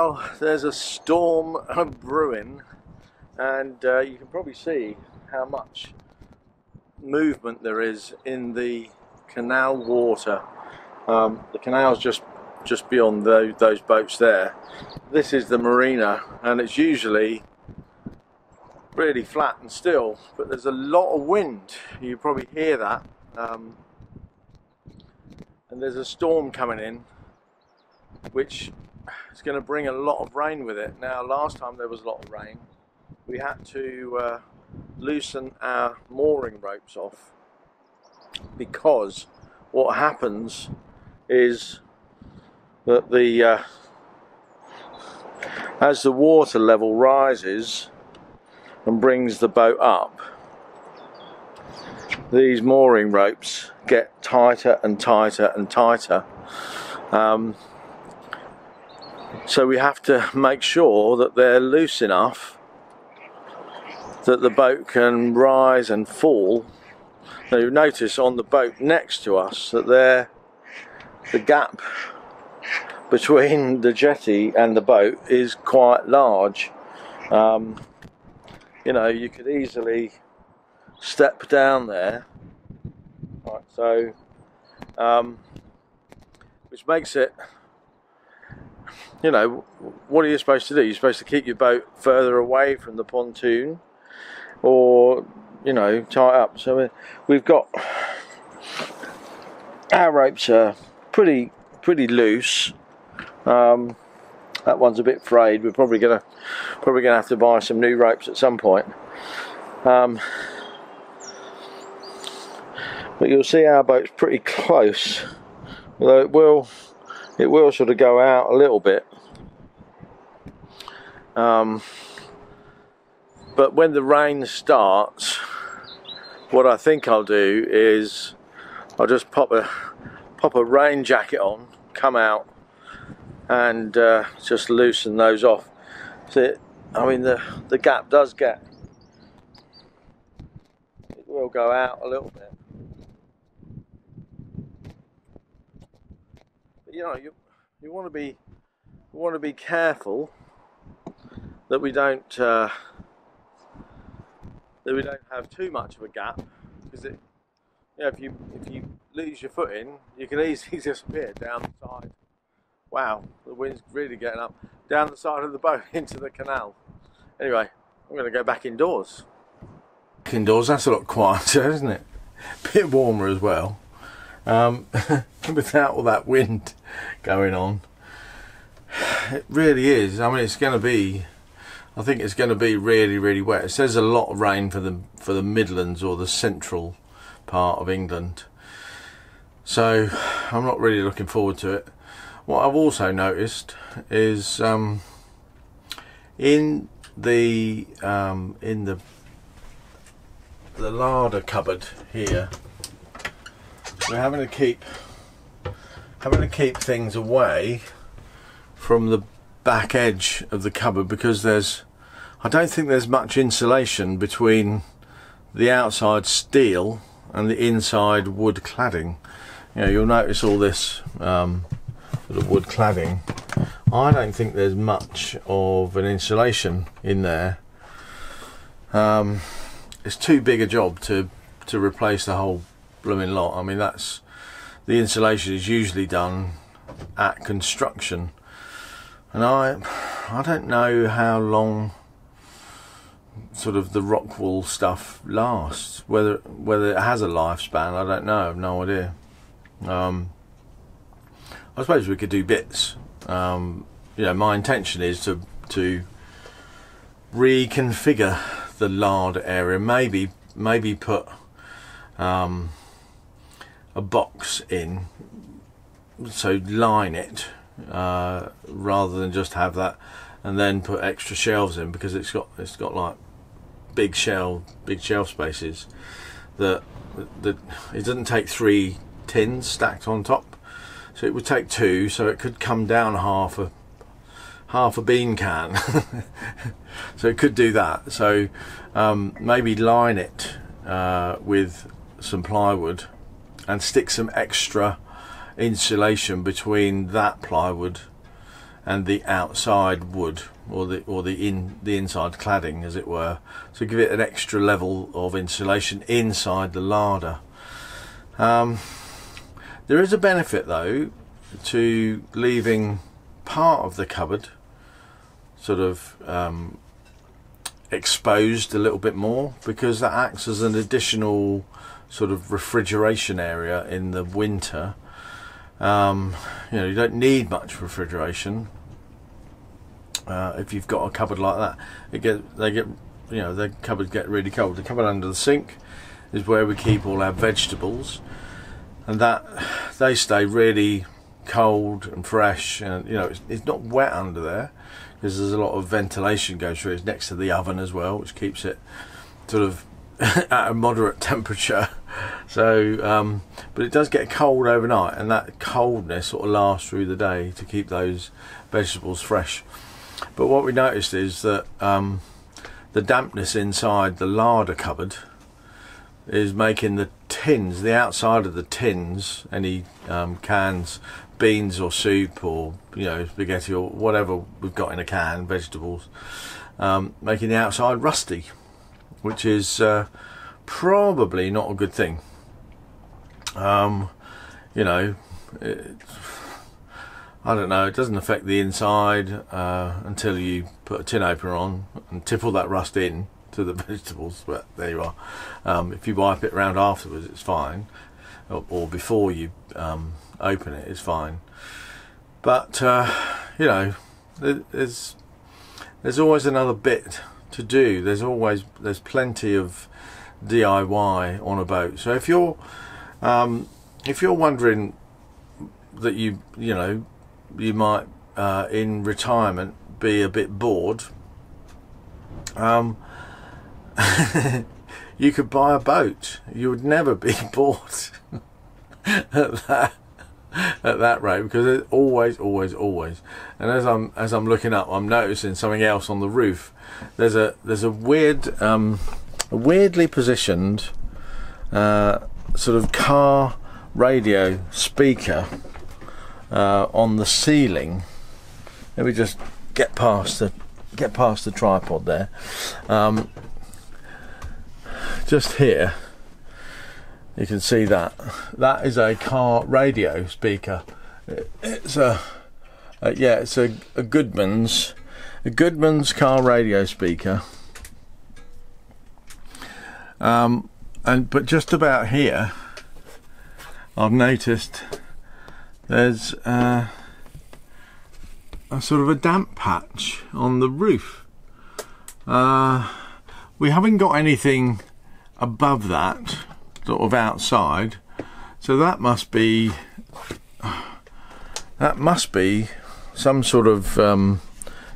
Well, there's a storm brewing, and you can probably see how much movement there is in the canal water. The canal's just beyond those boats there. This is the marina, and it's usually really flat and still, but there's a lot of wind. You probably hear that, and there's a storm coming in, which is going to bring a lot of rain with it. Now, last time there was a lot of rain, we had to loosen our mooring ropes off, because what happens is that as the water level rises and brings the boat up, these mooring ropes get tighter and tighter and tighter. So we have to make sure that they're loose enough that the boat can rise and fall. Now, you notice on the boat next to us that the gap between the jetty and the boat is quite large. You know, you could easily step down there, right, so which makes it, you know, what are you supposed to do? You're supposed to keep your boat further away from the pontoon, or, you know, tie it up. So we've got, our ropes are pretty loose. That one's a bit frayed. We're probably gonna have to buy some new ropes at some point. But you'll see our boat's pretty close, although it will sort of go out a little bit. But when the rain starts, what I think I'll do is I'll just pop a rain jacket on, come out, and just loosen those off. So, I mean, the gap does it will go out a little bit. But, you know, you want to be careful that we don't have too much of a gap, because you know, if you lose your footing, you can easily disappear down the side. Wow, the wind's really getting up down the side of the boat into the canal. Anyway, I'm going to go back indoors. Indoors, that's a lot quieter, isn't it? A bit warmer as well. Without all that wind going on, it really is. I mean, it's going to be, I think it's going to be really, really wet. It says a lot of rain for the Midlands or the central part of England. So I'm not really looking forward to it. What I've also noticed is in the larder cupboard here, we're having to keep things away from the back edge of the cupboard, because I don't think there's much insulation between the outside steel and the inside wood cladding. You know, you'll notice all this sort of wood cladding. I don't think there's much of an insulation in there. It's too big a job to replace the whole blooming lot. I mean, the insulation is usually done at construction, and I don't know how long sort of the rock wool stuff lasts, whether it has a lifespan. I don't know. I've no idea. I suppose we could do bits. You know, my intention is to reconfigure the larder area. Maybe put a box in, so line it rather than just have that, and then put extra shelves in, because it's got like big shelf spaces that it doesn't take 3 tins stacked on top, so it would take 2, so it could come down half a bean can. So it could do that. So maybe line it with some plywood and stick some extra insulation between that plywood and the outside wood, or the inside cladding, as it were, to give it an extra level of insulation inside the larder. There is a benefit though to leaving part of the cupboard sort of exposed a little bit more, because that acts as an additional sort of refrigeration area in the winter. You know, you don't need much refrigeration if you've got a cupboard like that. You know, the cupboards get really cold. The cupboard under the sink is where we keep all our vegetables, and that they stay really cold and fresh, and you know, it's not wet under there because there's a lot of ventilation goes through. It's next to the oven as well, which keeps it sort of at a moderate temperature. So but it does get cold overnight, and that coldness sort of lasts through the day to keep those vegetables fresh. But what we noticed is that the dampness inside the larder cupboard is making the tins, the outside of the tins, any cans, beans or soup, or you know, spaghetti or whatever we've got in a can, vegetables, making the outside rusty, which is probably not a good thing. You know, I don't know, it doesn't affect the inside until you put a tin opener on and tip all that rust in to the vegetables, but there you are. If you wipe it around afterwards, it's fine, or before you open it, it's fine. But you know, there's always another bit to do. There's plenty of DIY on a boat. So if you're wondering that you know, you might in retirement be a bit bored, you could buy a boat. You would never be bored at that rate, because it's always. And as I'm looking up, I'm noticing something else on the roof. There's a weirdly positioned sort of car radio speaker on the ceiling. Let me just get past the tripod there. Just here you can see that is a car radio speaker. It's it's a Goodman's car radio speaker. But just about here I've noticed there's a sort of a damp patch on the roof. We haven't got anything above that, sort of outside, so that must be some sort of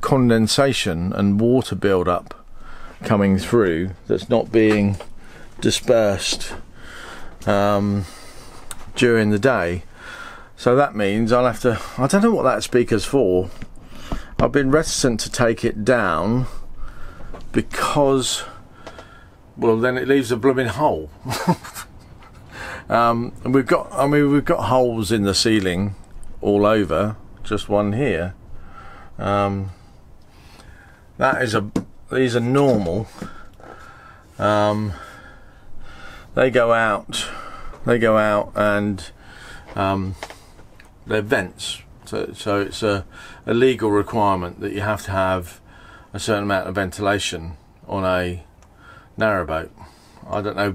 condensation and water build-up coming through that's not being dispersed during the day. So that means I'll have to, I don't know what that speaker's for. I've been reticent to take it down because, well, then it leaves a blooming hole. And we've got holes in the ceiling all over, just one here. These are normal. They go out and they're vents. So it's a legal requirement that you have to have a certain amount of ventilation on a narrowboat. I don't know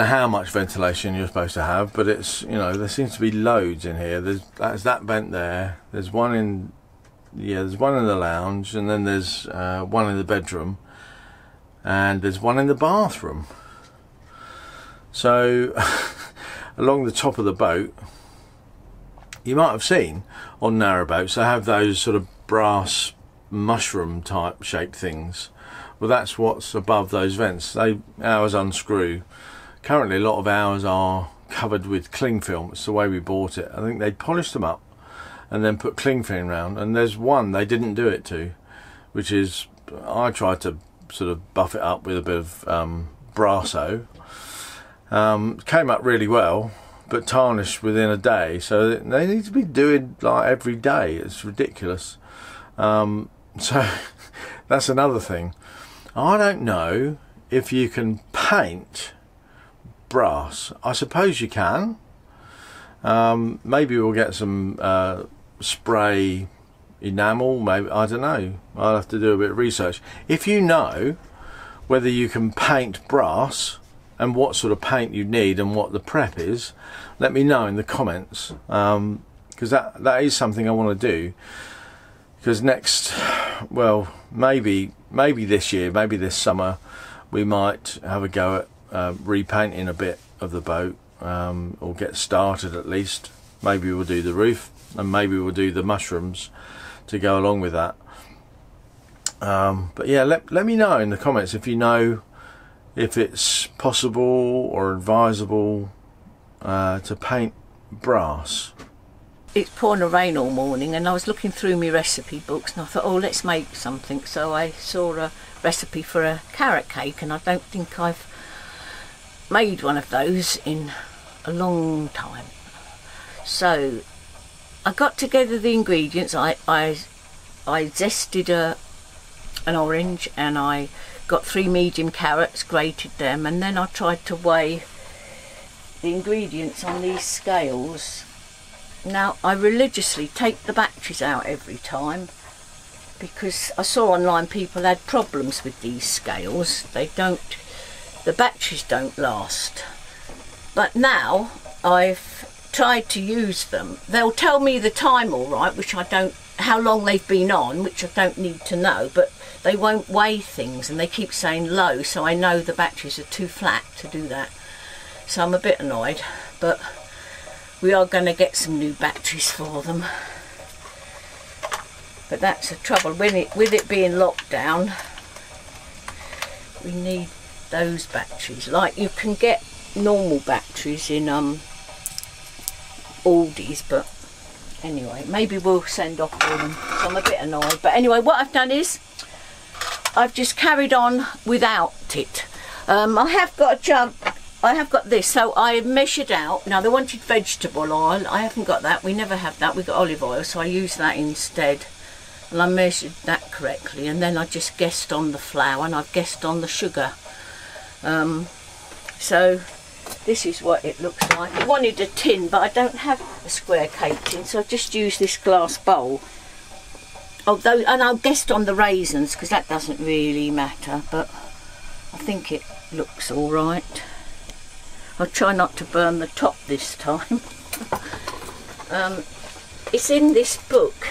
how much ventilation you're supposed to have, but it's, you know, there seems to be loads in here. There's that vent there. There's one in the lounge, and then there's one in the bedroom, and there's one in the bathroom. So along the top of the boat, you might have seen on narrowboats they have those sort of brass mushroom type shaped things. Well, that's what's above those vents. Ours unscrew. Currently a lot of ours are covered with cling film. It's the way we bought it. I think they polished them up and then put cling film around, and there's one they didn't do it to, which is, I tried to sort of buff it up with a bit of Brasso. Came up really well, but tarnished within a day. So they need to be doing like every day. It's ridiculous. So that's another thing. I don't know if you can paint brass. I suppose you can. Maybe we'll get some spray enamel, maybe, I don't know. I'll have to do a bit of research. If you know whether you can paint brass and what sort of paint you need and what the prep is, let me know in the comments, because that is something I want to do. Because next, well, maybe this year, maybe this summer, we might have a go at repainting a bit of the boat, or get started at least. Maybe we'll do the roof, and maybe we'll do the mushrooms to go along with that. But yeah, let me know in the comments if you know if it's possible or advisable to paint brass. It's pouring rain all morning, and I was looking through my recipe books and I thought, oh, let's make something. So I saw a recipe for a carrot cake, and I don't think I've made one of those in a long time. So I got together the ingredients. I zested an orange, and I got 3 medium carrots, grated them, and then I tried to weigh the ingredients on these scales. Now I religiously take the batteries out every time, because I saw online people had problems with these scales. The batteries don't last. But now I've tried to use them. They'll tell me the time all right, which I don't, how long they've been on, which I don't need to know, but they won't weigh things, and they keep saying low, so I know the batteries are too flat to do that. So I'm a bit annoyed, but we are going to get some new batteries for them. But that's the trouble, with it being locked down, we need those batteries. Like, you can get normal batteries in Aldi's, but anyway, maybe we'll send off for them. So I'm a bit annoyed, but anyway, what I've done is I've just carried on without it. I have got a jug. I have got this, so I measured out. Now they wanted vegetable oil. I haven't got that. We never have that. We got olive oil, so I used that instead. And I measured that correctly, and then I just guessed on the flour, and I've guessed on the sugar. So this is what it looks like. I wanted a tin, but I don't have a square cake tin, so I just used this glass bowl. Although, and I guessed on the raisins, because that doesn't really matter, but I think it looks all right. I'll try not to burn the top this time. It's in this book.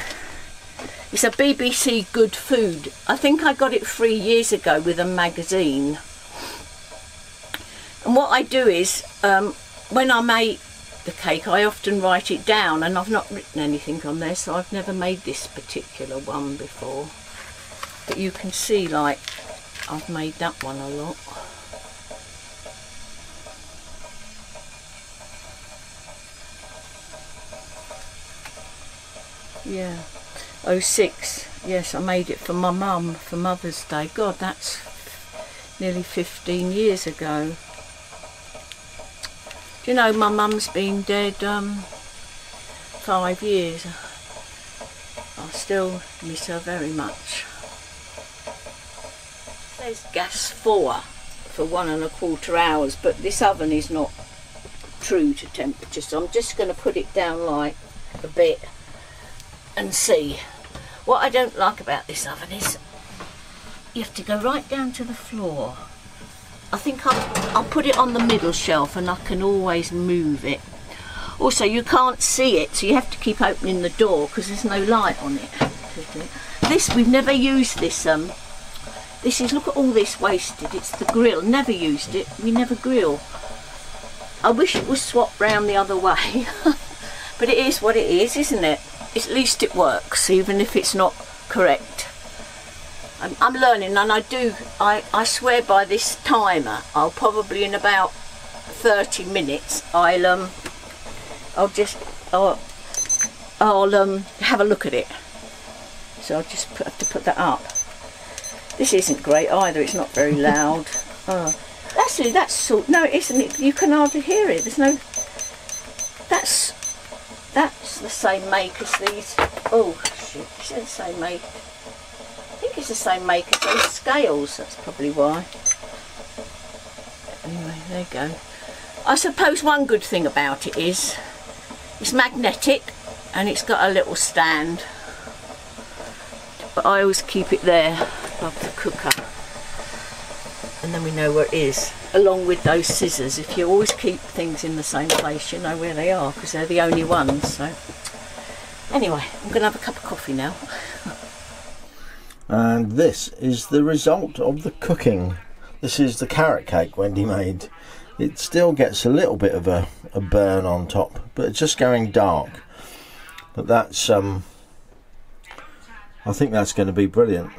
It's a BBC Good Food. I think I got it 3 years ago with a magazine. And what I do is, when I make the cake, I often write it down, and I've not written anything on there, so I've never made this particular one before. But you can see, like, I've made that one a lot. Yeah, 06. Yes, I made it for my mum for Mother's Day. God, that's nearly 15 years ago. Do you know, my mum's been dead 5 years. I still miss her very much. It says gas 4 for 1¼ hours, but this oven is not true to temperature, so I'm just going to put it down like a bit and see. What I don't like about this oven is you have to go right down to the floor. I think I'll put it on the middle shelf, and I can always move it. Also, you can't see it, so you have to keep opening the door because there's no light on it. This, we've never used this. This is, look at all this wasted. It's the grill. Never used it. We never grill. I wish it was swapped round the other way. But it is what it is, isn't it? At least it works, even if it's not correct. I'm learning, and I swear by this timer, I'll probably in about 30 minutes I'll have a look at it. So I'll just have to put that up. This isn't great either, it's not very loud. Oh, actually that's salt. No, it isn't. You can hardly hear it. There's no, That's the same make as these. Oh shit, is it the same make? I think it's the same make as those scales, that's probably why. Anyway, there you go. I suppose one good thing about it is it's magnetic and it's got a little stand, but I always keep it there above the cooker, and then we know where it is, along with those scissors. If you always keep things in the same place, you know where they are, because they're the only ones. So anyway, I'm going to have a cup of coffee now. And this is the result of the cooking. This is the carrot cake Wendy made. It still gets a little bit of a burn on top, but it's just going dark. But that's I think that's going to be brilliant.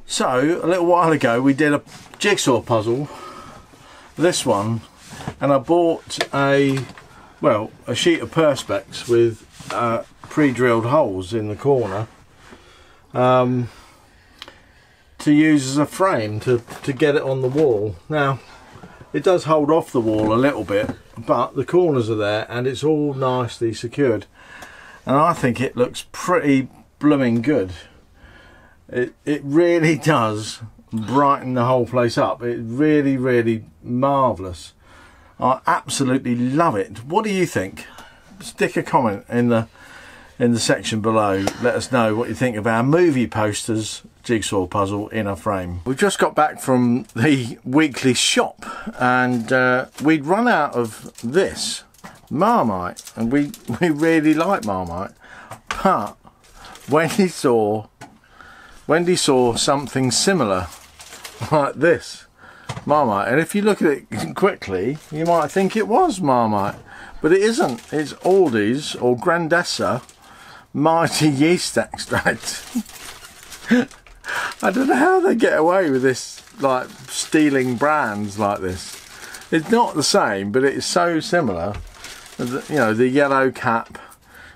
So a little while ago we did a jigsaw puzzle, this one, and I bought a sheet of perspex with pre-drilled holes in the corner to use as a frame to get it on the wall. Now it does hold off the wall a little bit, but the corners are there and it's all nicely secured, and I think it looks pretty blooming good. It really does brighten the whole place up. It's really marvellous. I absolutely love it. What do you think? Stick a comment in the section below. Let us know what you think of our movie posters jigsaw puzzle in a frame. We've just got back from the weekly shop, and we'd run out of this Marmite, and we really like Marmite, but Wendy saw something similar like this Marmite, and if you look at it quickly you might think it was Marmite, but it isn't. It's Aldi's or Grandessa Mighty Yeast Extract. I don't know how they get away with this, like stealing brands like this. It's not the same, but it's so similar. You know, the yellow cap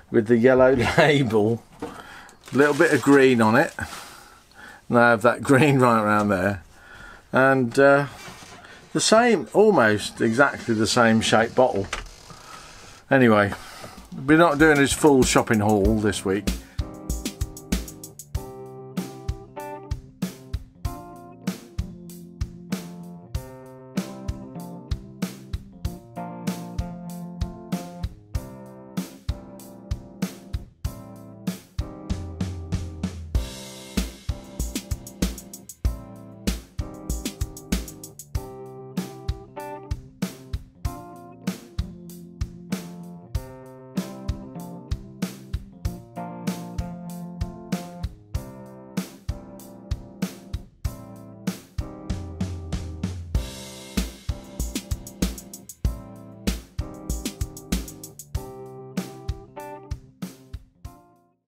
with the yellow label, a little bit of green on it, and I have that green right around there, and the same, almost exactly the same shaped bottle. Anyway, we're not doing this full shopping haul this week.